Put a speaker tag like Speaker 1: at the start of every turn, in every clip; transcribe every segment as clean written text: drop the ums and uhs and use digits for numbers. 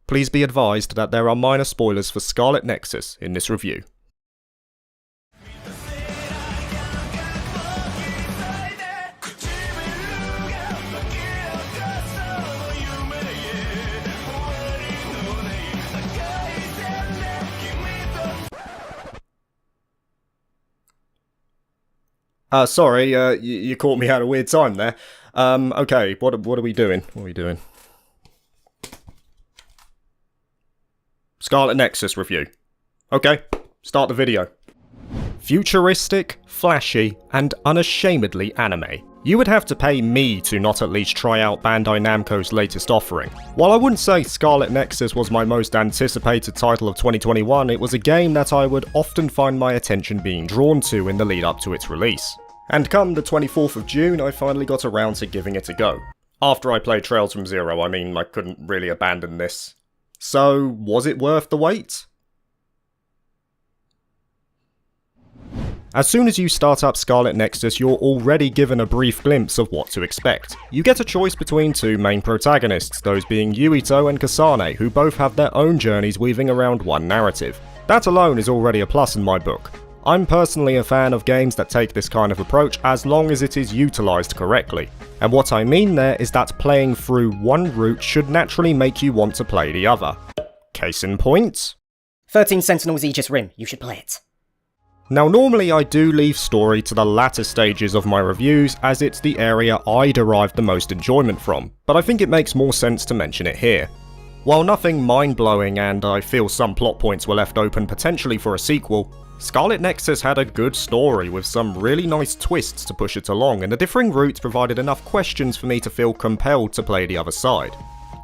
Speaker 1: Please be advised that there are minor spoilers for Scarlet Nexus in this review. Sorry, you caught me at a weird time there. Okay, what are we doing? What are we doing? Scarlet Nexus review. Okay, start the video. Futuristic, flashy, and unashamedly anime. You would have to pay me to not at least try out Bandai Namco's latest offering. While I wouldn't say Scarlet Nexus was my most anticipated title of 2021, it was a game that I would often find my attention being drawn to in the lead up to its release. And come the 24th of June, I finally got around to giving it a go. After I played Trails from Zero, I mean, I couldn't really abandon this. So, was it worth the wait? As soon as you start up Scarlet Nexus, you're already given a brief glimpse of what to expect. You get a choice between two main protagonists, those being Yuito and Kasane, who both have their own journeys weaving around one narrative. That alone is already a plus in my book. I'm personally a fan of games that take this kind of approach as long as it is utilised correctly. And what I mean there is that playing through one route should naturally make you want to play the other. Case in point?
Speaker 2: 13 Sentinels Aegis Rim, you should play it.
Speaker 1: Now normally I do leave story to the latter stages of my reviews as it's the area I derive the most enjoyment from, but I think it makes more sense to mention it here. While nothing mind-blowing and I feel some plot points were left open potentially for a sequel, Scarlet Nexus had a good story with some really nice twists to push it along, and the differing routes provided enough questions for me to feel compelled to play the other side.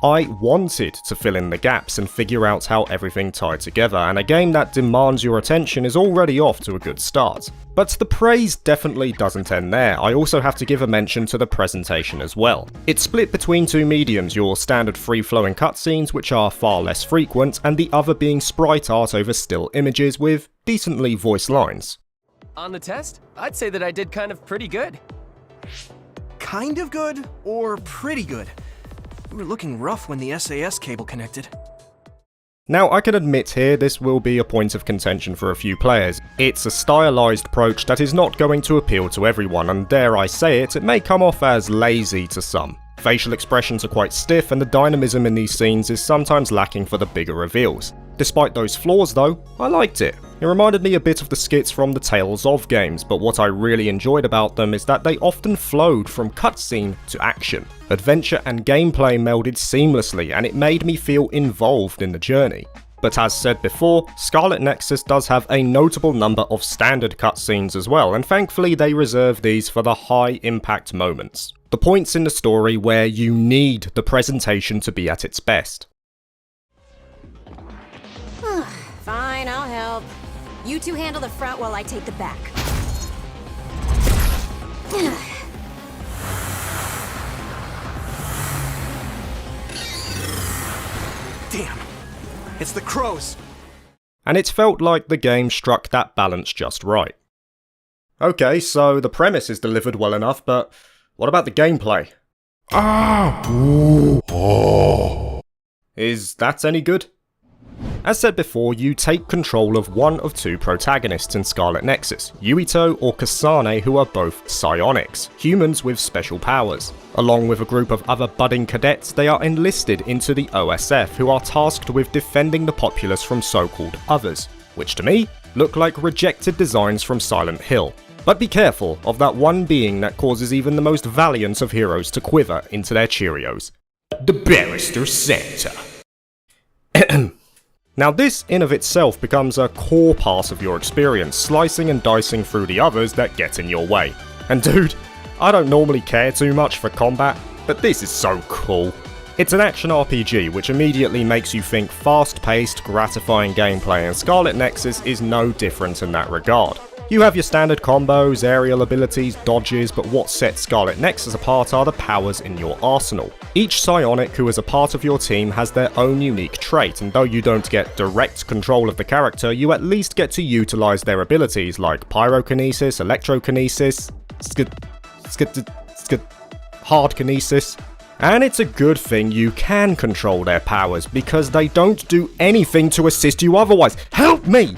Speaker 1: I wanted to fill in the gaps and figure out how everything tied together, and a game that demands your attention is already off to a good start. But the praise definitely doesn't end there. I also have to give a mention to the presentation as well. It's split between two mediums, your standard free-flowing cutscenes, which are far less frequent, and the other being sprite art over still images with decently voiced lines.
Speaker 3: On the test, I'd say that I did kind of pretty good.
Speaker 4: Kind of good, or pretty good? We were looking rough when the SAS cable connected.
Speaker 1: Now, I can admit here this will be a point of contention for a few players. It's a stylized approach that is not going to appeal to everyone, and dare I say it, it may come off as lazy to some. Facial expressions are quite stiff, and the dynamism in these scenes is sometimes lacking for the bigger reveals. Despite those flaws though, I liked it. It reminded me a bit of the skits from the Tales of games, but what I really enjoyed about them is that they often flowed from cutscene to action. Adventure and gameplay melded seamlessly, and it made me feel involved in the journey. But as said before, Scarlet Nexus does have a notable number of standard cutscenes as well, and thankfully they reserve these for the high impact moments. The points in the story where you need the presentation to be at its best.
Speaker 5: Fine, I'll help. You two handle the front while I take the back.
Speaker 4: Damn, it's the crows.
Speaker 1: And it felt like the game struck that balance just right. Okay, so the premise is delivered well enough, but what about the gameplay? Is that any good? As said before, you take control of one of two protagonists in Scarlet Nexus, Yuito or Kasane, who are both psionics, humans with special powers. Along with a group of other budding cadets, they are enlisted into the OSF, who are tasked with defending the populace from so-called others, which to me look like rejected designs from Silent Hill. But be careful of that one being that causes even the most valiant of heroes to quiver into their Cheerios. The Barrister Santa. Now this in of itself becomes a core part of your experience, slicing and dicing through the others that get in your way. And dude, I don't normally care too much for combat, but this is so cool. It's an action RPG which immediately makes you think fast-paced, gratifying gameplay, and Scarlet Nexus is no different in that regard. You have your standard combos, aerial abilities, dodges, but what sets Scarlet Nexus apart are the powers in your arsenal. Each psionic who is a part of your team has their own unique trait, and though you don't get direct control of the character, you at least get to utilise their abilities like pyrokinesis, electrokinesis, hardkinesis, And it's a good thing you can control their powers, because they don't do anything to assist you otherwise. Help me!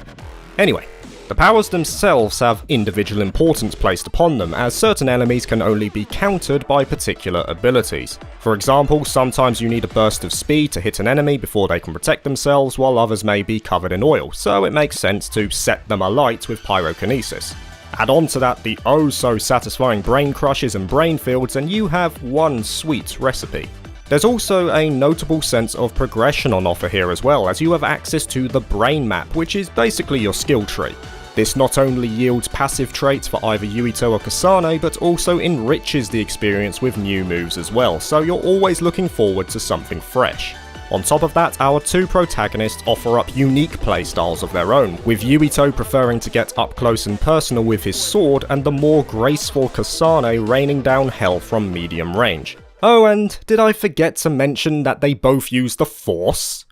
Speaker 1: Anyway, the powers themselves have individual importance placed upon them, as certain enemies can only be countered by particular abilities. For example, sometimes you need a burst of speed to hit an enemy before they can protect themselves, while others may be covered in oil, so it makes sense to set them alight with pyrokinesis. Add on to that the oh so satisfying brain crushes and brain fields, and you have one sweet recipe. There's also a notable sense of progression on offer here as well, as you have access to the brain map, which is basically your skill tree. This not only yields passive traits for either Yuito or Kasane, but also enriches the experience with new moves as well, so you're always looking forward to something fresh. On top of that, our two protagonists offer up unique playstyles of their own, with Yuito preferring to get up close and personal with his sword, and the more graceful Kasane raining down hell from medium range. Oh, and did I forget to mention that they both use the Force?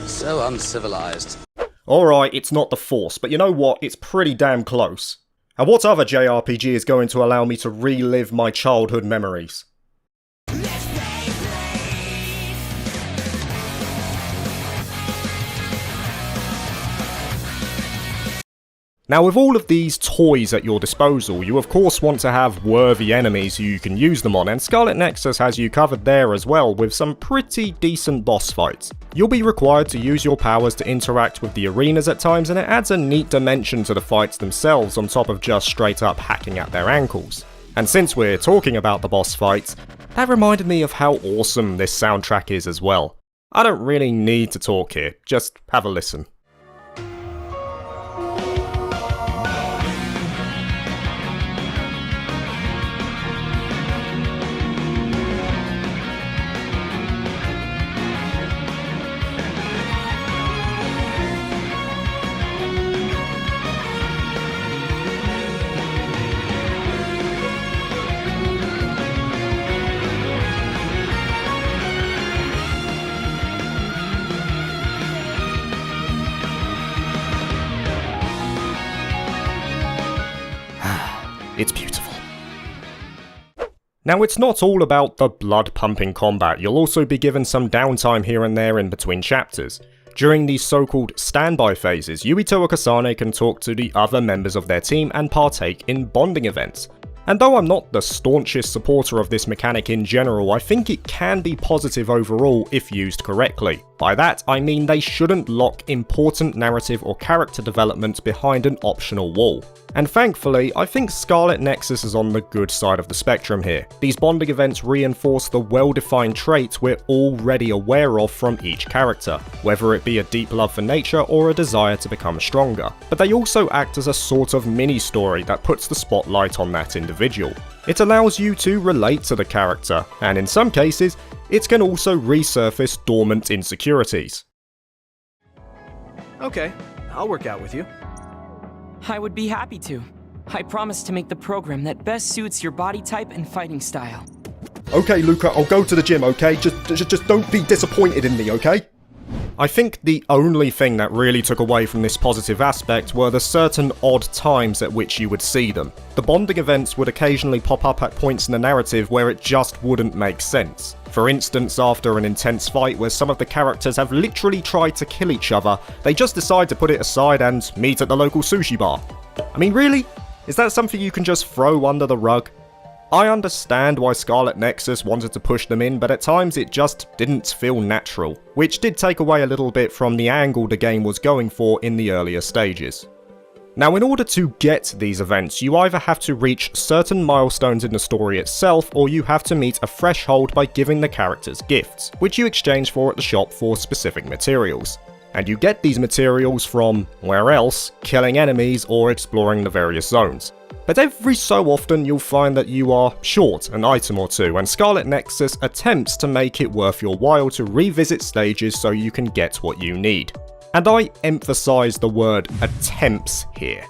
Speaker 6: So uncivilized.
Speaker 1: Alright, it's not the Force, but you know what, it's pretty damn close. And what other JRPG is going to allow me to relive my childhood memories? Now, with all of these toys at your disposal, you of course want to have worthy enemies who you can use them on, and Scarlet Nexus has you covered there as well, with some pretty decent boss fights. You'll be required to use your powers to interact with the arenas at times, and it adds a neat dimension to the fights themselves on top of just straight up hacking at their ankles. And since we're talking about the boss fights, that reminded me of how awesome this soundtrack is as well. I don't really need to talk here, just have a listen. It's beautiful. Now, it's not all about the blood-pumping combat. You'll also be given some downtime here and there in between chapters. During these so-called standby phases, Yuito or Kasane can talk to the other members of their team and partake in bonding events. And though I'm not the staunchest supporter of this mechanic in general, I think it can be positive overall if used correctly. By that, I mean they shouldn't lock important narrative or character development behind an optional wall. And thankfully, I think Scarlet Nexus is on the good side of the spectrum here. These bonding events reinforce the well-defined traits we're already aware of from each character, whether it be a deep love for nature or a desire to become stronger. But they also act as a sort of mini-story that puts the spotlight on that individual. It allows you to relate to the character, and in some cases, it can also resurface dormant insecurities.
Speaker 4: Okay, I'll work out with you.
Speaker 7: I would be happy to. I promise to make the program that best suits your body type and fighting style.
Speaker 1: Okay, Luca, I'll go to the gym, okay? Just don't be disappointed in me, okay? I think the only thing that really took away from this positive aspect were the certain odd times at which you would see them. The bonding events would occasionally pop up at points in the narrative where it just wouldn't make sense. For instance, after an intense fight where some of the characters have literally tried to kill each other, they just decide to put it aside and meet at the local sushi bar. I mean, really? Is that something you can just throw under the rug? I understand why Scarlet Nexus wanted to push them in, but at times it just didn't feel natural, which did take away a little bit from the angle the game was going for in the earlier stages. Now, in order to get these events, you either have to reach certain milestones in the story itself, or you have to meet a threshold by giving the characters gifts, which you exchange for at the shop for specific materials. And you get these materials from, where else, killing enemies or exploring the various zones. But every so often you'll find that you are short an item or two, and Scarlet Nexus attempts to make it worth your while to revisit stages so you can get what you need. And I emphasise the word attempts here.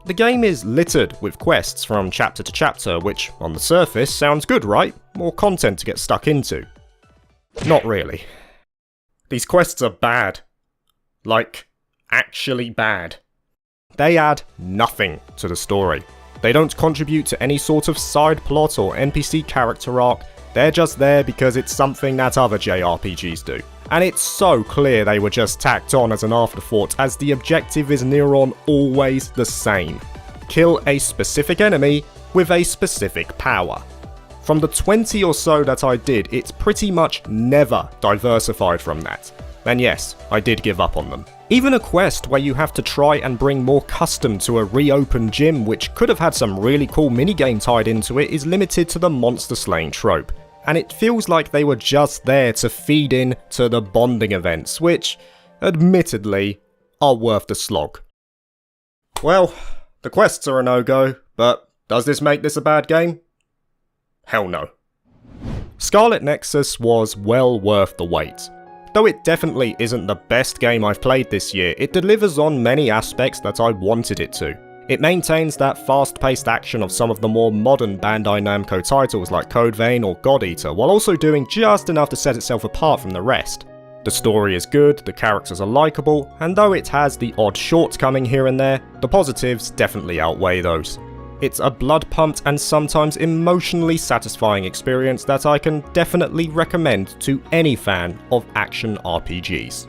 Speaker 1: The game is littered with quests from chapter to chapter, which on the surface sounds good, right? More content to get stuck into. Not really. These quests are bad. Like, actually bad. They add nothing to the story. They don't contribute to any sort of side plot or NPC character arc, They're just there because it's something that other JRPGs do. And it's so clear they were just tacked on as an afterthought, as the objective is near on always the same. Kill a specific enemy with a specific power. From the 20 or so that I did, it's pretty much never diversified from that. And yes, I did give up on them. Even a quest where you have to try and bring more custom to a reopened gym, which could have had some really cool minigame tied into it, is limited to the monster slaying trope. And it feels like they were just there to feed in to the bonding events, which, admittedly, are worth the slog. Well, the quests are a no-go, but does this make this a bad game? Hell no. Scarlet Nexus was well worth the wait. Though it definitely isn't the best game I've played this year, it delivers on many aspects that I wanted it to. It maintains that fast-paced action of some of the more modern Bandai Namco titles like Code Vein or God Eater, while also doing just enough to set itself apart from the rest. The story is good, the characters are likeable, and though it has the odd shortcoming here and there, the positives definitely outweigh those. It's a blood-pumped and sometimes emotionally satisfying experience that I can definitely recommend to any fan of action RPGs.